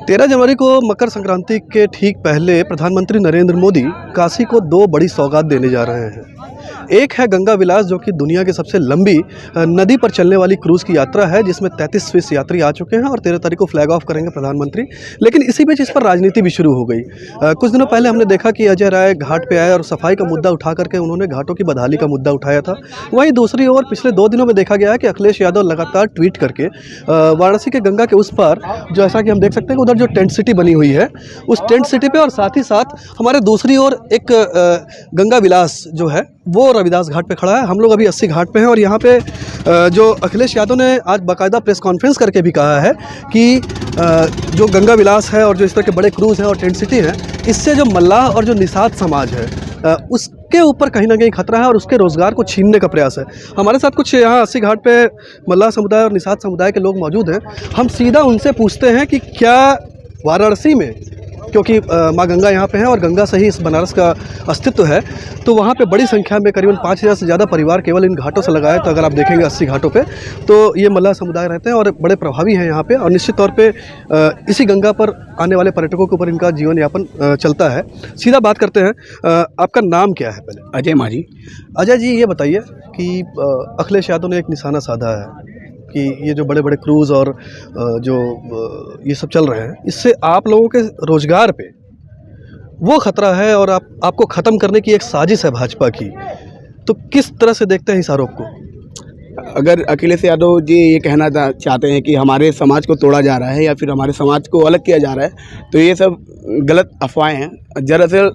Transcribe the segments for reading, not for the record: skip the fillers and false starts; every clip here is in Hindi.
13 जनवरी को मकर संक्रांति के ठीक पहले प्रधानमंत्री नरेंद्र मोदी काशी को दो बड़ी सौगात देने जा रहे हैं। एक है गंगा विलास, जो कि दुनिया की सबसे लंबी नदी पर चलने वाली क्रूज़ की यात्रा है, जिसमें 33 स्विस यात्री आ चुके हैं और 13 तारीख को फ्लैग ऑफ करेंगे प्रधानमंत्री। लेकिन इसी बीच इस पर राजनीति भी शुरू हो गई। कुछ दिनों पहले हमने देखा कि अजय राय घाट पे आए और सफाई का मुद्दा उठा करके उन्होंने घाटों की बदहाली का मुद्दा उठाया था। वहीं दूसरी ओर पिछले 2 दिनों में देखा गया है कि अखिलेश यादव लगातार ट्वीट करके वाराणसी के गंगा के उस पार, जैसा कि हम देख सकते हैं कि उधर जो टेंट सिटी बनी हुई है, उस टेंट सिटी पे और साथ ही साथ हमारे दूसरी ओर एक गंगा विलास जो है वो रविदास घाट पे खड़ा है। हम लोग अभी 80 घाट पे हैं और यहाँ पे जो अखिलेश यादव ने आज बाकायदा प्रेस कॉन्फ्रेंस करके भी कहा है कि जो गंगा विलास है और जो इस तरह के बड़े क्रूज़ हैं और टेंट सिटी हैं, इससे जो मल्लाह और जो निषाद समाज है उसके ऊपर कहीं ना कहीं खतरा है और उसके रोज़गार को छीनने का प्रयास है। हमारे साथ कुछ यहाँ 80 घाट पे मल्लाह समुदाय और निषाद समुदाय के लोग मौजूद हैं। हम सीधा उनसे पूछते हैं कि क्या वाराणसी में, क्योंकि माँ गंगा यहाँ पे हैं और गंगा से ही इस बनारस का अस्तित्व है, तो वहाँ पे बड़ी संख्या में करीबन 5000 से ज़्यादा परिवार केवल इन घाटों से लगाए। तो अगर आप देखेंगे 80 घाटों पे तो ये मल्लाह समुदाय रहते हैं और बड़े प्रभावी हैं यहाँ पे, और निश्चित तौर पे इसी गंगा पर आने वाले पर्यटकों के ऊपर इनका जीवन यापन चलता है। सीधा बात करते हैं, आपका नाम क्या है पहले? अजय माझी। अजय जी, ये बताइए कि अखिलेश यादव ने एक निशाना साधा है कि ये जो बड़े बड़े क्रूज़ और जो ये सब चल रहे हैं, इससे आप लोगों के रोज़गार पे वो खतरा है और आपको ख़त्म करने की एक साजिश है भाजपा की। तो किस तरह से देखते हैं इस आरोप को? अगर अखिलेश यादव जी ये कहना चाहते हैं कि हमारे समाज को तोड़ा जा रहा है या फिर हमारे समाज को अलग किया जा रहा है, तो ये सब गलत अफवाहें हैं। दरअसल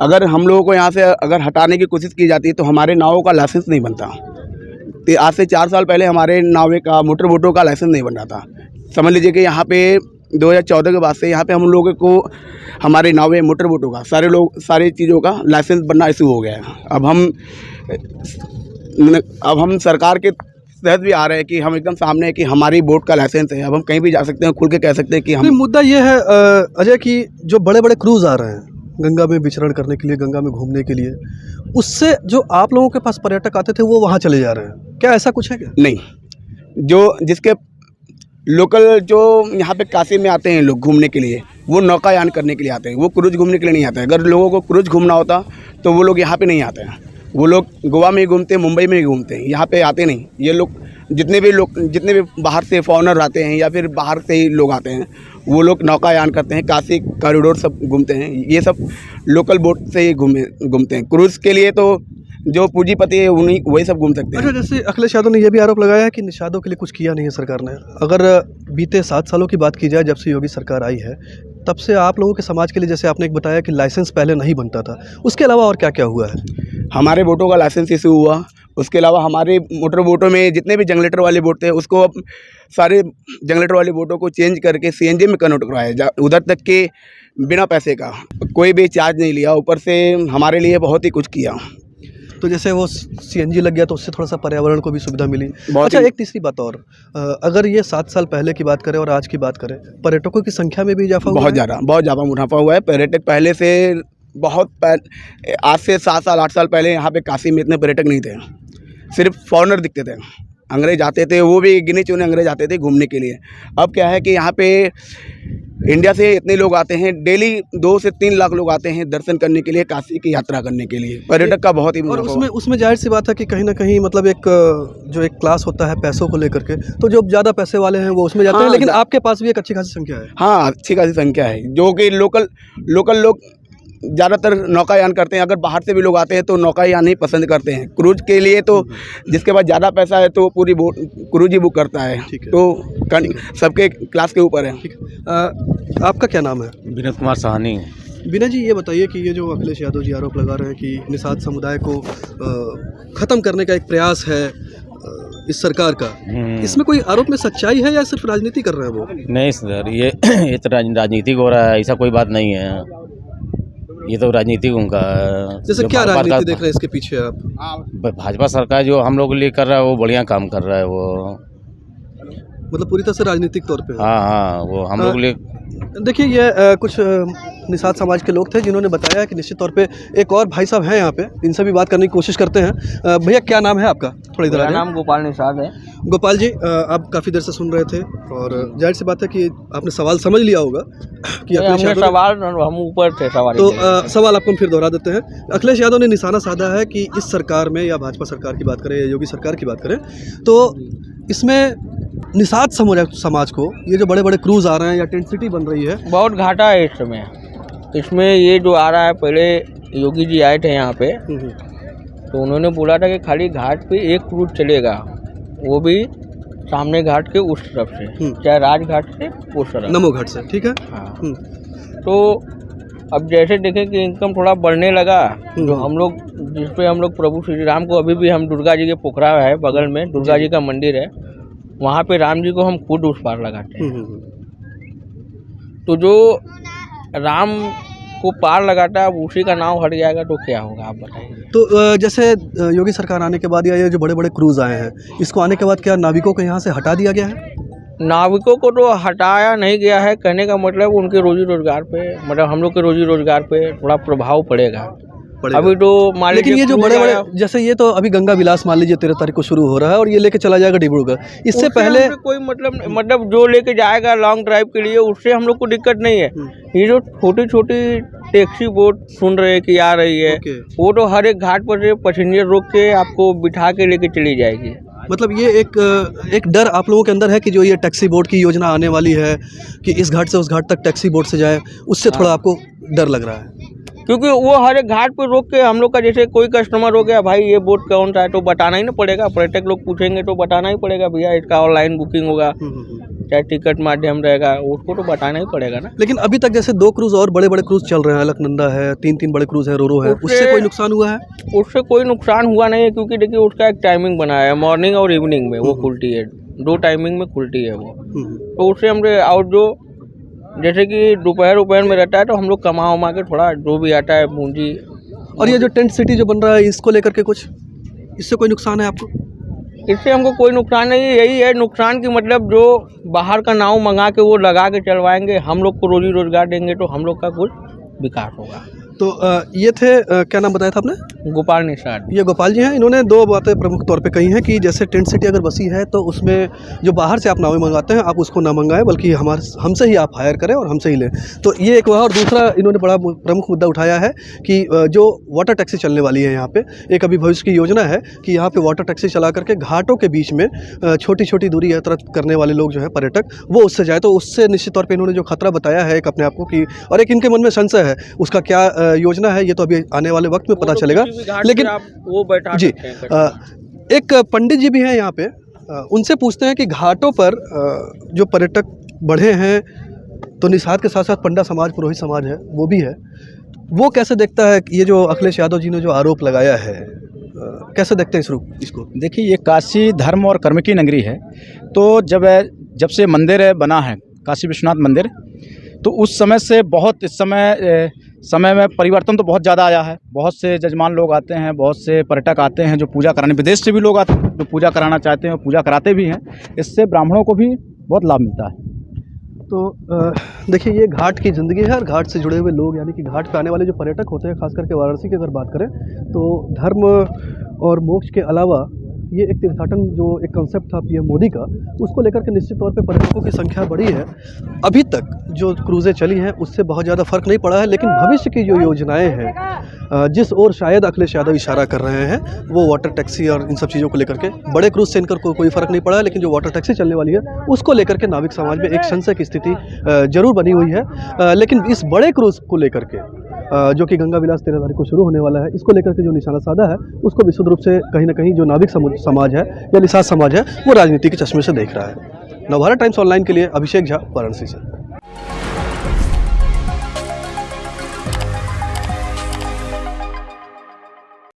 अगर हम लोगों को यहाँ से अगर हटाने की कोशिश की जाती है तो हमारे नावों का लाइसेंस नहीं बनता। आज से 4 साल पहले हमारे नावे का, मोटर बोटों का लाइसेंस नहीं बन रहा था। समझ लीजिए कि यहाँ पे 2014 के बाद से यहाँ पे हम लोगों को हमारे नावे, मोटर बोटों का, सारी चीज़ों का लाइसेंस बनना शुरू हो गया है। अब हम सरकार के तहत भी आ रहे हैं कि हम एकदम सामने है कि हमारी बोट का लाइसेंस है, अब हम कहीं भी जा सकते हैं, खुल के कह सकते हैं कि हम। मुद्दा ये है अजय कि जो बड़े बड़े क्रूज़ आ रहे हैं गंगा में विचरण करने के लिए, गंगा में घूमने के लिए, उससे जो आप लोगों के पास पर्यटक आते थे वो वहाँ चले जा रहे हैं। क्या ऐसा कुछ है क्या? नहीं, जो जिसके लोकल जो यहाँ पे काशी में आते हैं लोग घूमने के लिए, वो नौकायान करने के लिए आते हैं, वो क्रूज घूमने के लिए नहीं आते हैं। अगर लोगों को क्रूज घूमना होता तो वो लोग यहाँ पे नहीं आते हैं। वो लोग गोवा में ही घूमते हैं, मुंबई में ही घूमते हैं, यहाँ पे आते नहीं। ये लोग जितने भी बाहर से फॉरेनर आते हैं या फिर बाहर से ही लोग आते हैं, वो लोग नौकायान करते हैं, काशी कॉरिडोर सब घूमते हैं। ये सब लोकल बोट से ही घूमते हैं। क्रूज़ के लिए तो जो पूंजीपति है वही सब घूम सकते हैं। अच्छा, जैसे अखिलेश यादव ने यह भी आरोप लगाया है कि निषादों के लिए कुछ किया नहीं है सरकार ने। अगर बीते 7 सालों की बात की जाए, जब से योगी सरकार आई है, तब से आप लोगों के समाज के लिए, जैसे आपने एक बताया कि लाइसेंस पहले नहीं बनता था, उसके अलावा और क्या क्या हुआ है? हमारे बोटों का लाइसेंस इशू हुआ। उसके अलावा हमारे मोटर बोटों में जितने भी जनरेटर वाले बोट थे, उसको अब सारे जनरेटर वाले बोटों को चेंज करके CNG में कन्वर्ट करवाया, उधर तक के बिना पैसे का कोई भी चार्ज नहीं लिया। ऊपर से हमारे लिए बहुत ही कुछ किया। तो जैसे वो CNG लग गया तो उससे थोड़ा सा पर्यावरण को भी सुविधा मिली। अच्छा, एक तीसरी बात और, अगर ये 7 साल पहले की बात करें और आज की बात करें, पर्यटकों की संख्या में भी इजाफा हुआ है? बहुत ज़्यादा मुनाफा हुआ है। पर्यटक पहले से आज से 7 साल 8 साल पहले यहाँ पे काशी में इतने पर्यटक नहीं थे, सिर्फ फॉरेनर दिखते थे। अंग्रेज आते थे, वो भी गिने चुने अंग्रेज आते थे घूमने के लिए। अब क्या है कि यहाँ पे इंडिया से इतने लोग आते हैं, डेली 2 से 3 लाख लोग आते हैं दर्शन करने के लिए, काशी की यात्रा करने के लिए। पर्यटक का बहुत ही मुनाफा। और उसमें जाहिर सी बात है कि कहीं ना कहीं मतलब एक जो एक क्लास होता है पैसों को लेकर के, तो जो ज़्यादा पैसे वाले हैं वो उसमें जाते हैं। लेकिन आपके पास भी एक अच्छी खासी संख्या है। हाँ, अच्छी खासी संख्या है, जो कि लोकल लोग ज़्यादातर नौकायान करते हैं। अगर बाहर से भी लोग आते हैं तो नौकायान ही पसंद करते हैं। क्रूज के लिए तो जिसके पास ज़्यादा पैसा है तो पूरी बोट क्रूज ही बुक करता है। तो सबके क्लास के ऊपर है। आपका क्या नाम है? विनोद कुमार साहनी। विनय जी, ये बताइए कि ये जो अखिलेश यादव जी आरोप लगा रहे हैं कि निषाद समुदाय को ख़त्म करने का एक प्रयास है इस सरकार का, इसमें कोई आरोप में सच्चाई है या सिर्फ राजनीति कर रहे हैं वो? नहीं सर, ये तो राजनीतिक हो रहा है, ऐसा कोई बात नहीं है। ये तो राजनीतिक उनका, जैसे क्या राजनीति देख रहे हैं इसके पीछे आप? भाजपा सरकार जो हम लोग के लिए कर रहा है वो बढ़िया काम कर रहा है। वो मतलब पूरी तरह से राजनीतिक तौर पे? हाँ, वो हम लोग के लिए। देखिए, ये कुछ निषाद समाज के लोग थे जिन्होंने बताया कि निश्चित तौर पे एक और भाई साहब हैं यहाँ पे, इनसे भी बात करने की कोशिश करते हैं। भैया क्या नाम है आपका? थोड़ा इधर आ मेरा जाइए। नाम गोपाल निषाद है। गोपाल जी, आप काफ़ी देर से सुन रहे थे और जाहिर सी बात है कि आपने सवाल समझ लिया होगा कि अखिलेश हमने यादव सवाल हम ऊपर थे सवारी तो के। सवाल आपको हम फिर दोहरा देते हैं। अखिलेश यादव ने निशाना साधा है कि इस सरकार में, या भाजपा सरकार की बात करें या योगी सरकार की बात करें, तो इसमें निषाद समाज को ये जो बड़े बड़े क्रूज आ रहे हैं या टेंट सिटी बन रही है, बहुत घाटा है इस समय। इसमें ये जो आ रहा है, पहले योगी जी आए थे यहाँ पे तो उन्होंने बोला था कि खाली घाट पे एक क्रूज चलेगा, वो भी सामने घाट के उस तरफ से, चाहे राजघाट से उस तरफ, नमो घाट से, ठीक है। हाँ। तो अब जैसे देखें कि इनकम थोड़ा बढ़ने लगा, जो हम लोग जिस पे हम लोग प्रभु श्री राम को, अभी भी हम दुर्गा जी के पोखरा है बगल में दुर्गा जी का मंदिर है, वहाँ पे राम जी को हम खुद उस पार लगाते हैं। तो जो राम को पार लगाता है, अब उसी का नाम हट जाएगा तो क्या होगा, आप बताइए। तो जैसे योगी सरकार आने के बाद या ये जो बड़े बड़े क्रूज आए हैं, इसको आने के बाद क्या नाविकों को यहाँ से हटा दिया गया है? नाविकों को तो हटाया नहीं गया है, कहने का मतलब उनके रोजी रोजगार पे, मतलब हम लोग के रोजी रोजगार पे थोड़ा प्रभाव पड़ेगा। अभी तो मान लीजिए, लेकिन ये जो बड़े बड़े, जैसे ये तो अभी गंगा विलास मान लीजिए 13 तारीख को शुरू हो रहा है और ये लेके चला जाएगा डिब्रूगढ़, इससे पहले कोई मतलब जो लेके जाएगा लॉन्ग ड्राइव के लिए, उससे हम लोग को दिक्कत नहीं है। ये जो छोटी छोटी टैक्सी बोट सुन रहे हैं कि आ रही है, वो तो हर एक घाट पर से पैसेंजर रोक के आपको बिठा के लेके चली जाएगी। मतलब ये एक डर आप लोगों के अंदर है कि जो ये टैक्सी बोट की योजना आने वाली है कि इस घाट से उस घाट तक टैक्सी बोट से जाए, उससे थोड़ा आपको डर लग रहा है? क्योंकि वो हर एक घाट पे रोक के हम लोग का, जैसे कोई कस्टमर हो गया, भाई ये बोट कौन सा है, तो बताना ही ना पड़ेगा। पर्यटक लोग पूछेंगे तो बताना ही पड़ेगा, भैया इसका ऑनलाइन बुकिंग होगा, चाहे टिकट माध्यम रहेगा, उसको तो बताना ही पड़ेगा ना। लेकिन अभी तक जैसे 2 क्रूज और बड़े बड़े क्रूज चल रहे हैं, अलकनंदा है, 3 बड़े क्रूज है, रोरो है, उससे कोई नुकसान हुआ है? उससे कोई नुकसान हुआ नहीं है, क्योंकि देखिए उसका एक टाइमिंग बनाया है, मॉर्निंग और इवनिंग में वो खुलती है, 2 टाइमिंग में खुलती है वो। तो उससे हमने, और जो जैसे कि दोपहर में रहता है तो हम लोग कमा उमा के थोड़ा जो भी आता है पूंजी। और ये जो टेंट सिटी जो बन रहा है, इसको लेकर के कुछ, इससे कोई नुकसान है आपको? इससे हमको कोई नुकसान नहीं है। यही है नुकसान की, मतलब जो बाहर का नाव मंगा के वो लगा के चलवाएंगे, हम लोग को रोजी रोजगार देंगे तो हम लोग का कुछ विकास होगा। तो ये थे, क्या नाम बताया था आपने? गोपाल निषाद। ये गोपाल जी हैं। इन्होंने 2 बातें प्रमुख तौर पे कही हैं कि जैसे टेंट सिटी अगर बसी है तो उसमें जो बाहर से आप नावें मंगाते हैं, आप उसको ना मंगाएं, बल्कि हमसे ही आप हायर करें और हमसे ही लें। तो ये एक हुआ। और दूसरा इन्होंने बड़ा प्रमुख मुद्दा उठाया है कि जो वाटर टैक्सी चलने वाली है यहाँ पे, एक अभी भविष्य की योजना है कि यहाँ पे वाटर टैक्सी चला करके घाटों के बीच में छोटी छोटी दूरी यात्रा करने वाले लोग जो है पर्यटक, वो उससे जाए। तो उससे निश्चित तौर पर इन्होंने जो खतरा बताया है एक अपने आप को कि, और एक इनके मन में संशय है, उसका क्या योजना है ये तो अभी आने वाले वक्त में पता चलेगा। लेकिन वो बैठा जी, एक पंडित जी भी हैं यहाँ पे, उनसे पूछते हैं कि घाटों पर जो पर्यटक बढ़े हैं, तो निषाद के साथ साथ पंडा समाज, पुरोहित समाज है, वो भी है, वो कैसे देखता है ये जो अखिलेश यादव जी ने जो आरोप लगाया है, कैसे देखते हैं इसको? देखिए, ये काशी धर्म और कर्म की नगरी है। तो जब से मंदिर बना है काशी विश्वनाथ मंदिर, तो उस समय से बहुत इस समय में परिवर्तन तो बहुत ज़्यादा आया है। बहुत से जजमान लोग आते हैं, बहुत से पर्यटक आते हैं जो पूजा कराने, विदेश से भी लोग आते हैं जो पूजा कराना चाहते हैं और पूजा कराते भी हैं। इससे ब्राह्मणों को भी बहुत लाभ मिलता है। तो देखिए, ये घाट की ज़िंदगी है और घाट से जुड़े हुए लोग, यानी कि घाट पे आने वाले जो पर्यटक होते हैं, खास करके वाराणसी की अगर बात करें तो धर्म और मोक्ष के अलावा ये एक तीर्थाटन जो एक कंसेप्ट था पीएम मोदी का, उसको लेकर के निश्चित तौर पे पर्यटकों की संख्या बढ़ी है। अभी तक जो क्रूज़ें चली हैं उससे बहुत ज़्यादा फ़र्क नहीं पड़ा है, लेकिन भविष्य की जो योजनाएं हैं जिस ओर शायद अखिलेश यादव इशारा कर रहे हैं, वो वाटर टैक्सी और इन सब चीज़ों को लेकर के, बड़े क्रूज़ से इनकर कोई फ़र्क नहीं पड़ा है, लेकिन जो वाटर टैक्सी चलने वाली है उसको लेकर के नाविक समाज में एक संशय की स्थिति ज़रूर बनी हुई है। लेकिन इस बड़े क्रूज़ को लेकर के जो कि गंगा विलास 13 तारीख को शुरू होने वाला है, इसको लेकर के जो निशाना साधा है, उसको विशुद्ध रूप से कहीं ना कहीं जो नाविक समाज है या निषाद समाज है, वो राजनीति के चश्मे से देख रहा है। नवभारत टाइम्स ऑनलाइन के लिए अभिषेक झा, वाराणसी से।